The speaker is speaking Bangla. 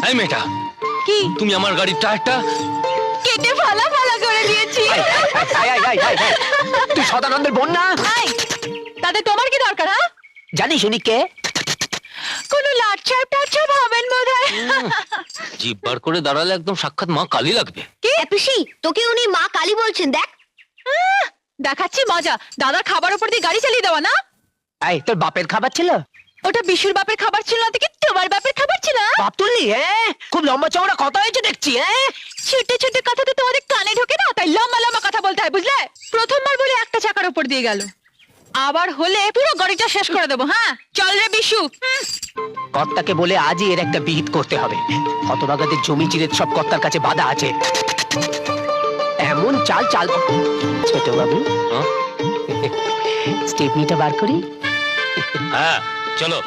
এই মেয়েটা কি তুমি আমার গাড়ির টায়ারটা কেটে ফালা ফালা করে দিয়েছি। তুই সদানন্দের বোন না? তাতে তোমার কি দরকার? হ্যাঁ, জানিস উনি কে? কোনো লাটছাপ টাটছাপ হবেন বোধহয়। জিভ বার করে দাঁড়ালে একদম সাক্ষাৎ মা কালী লাগবে। কি পিসি, তোকে উনি মা কালী বলছেন? দেখ দেখাচ্ছি মজা। দাদার খাবার উপর দিয়ে গাড়ি চালিয়ে দেওয়া না? এই তোর বাপের খাবার ছিল? ওটা বিশুর বাপের খাবার ছিল না, কি তোমার বাপের খাবার ছিল? বাপ তুললি? খুব লম্বা চওড়া কথা হয়েছে দেখছি। ছোট ছোট কথা তো তোমাদের কানে ঢোকে না, তাই লম্বা লম্বা কথা বলতে হয়, বুঝলে? প্রথমবার বলে একটা চাকার উপর দিয়ে গেল, আবার হলে পুরো গাড়িটা শেষ করে দেবো। হ্যাঁ চল রে বিশু। কর্তাকে বলে আজই এর একটা বিহিত করতে হবে। হতভাগাদের জমি চিরে সব কর্তার কাছে বাধা আছে। এমন চাল চাল। ছোট বাবু, স্টেপনিটা বার করি? হ্যাঁ চলো।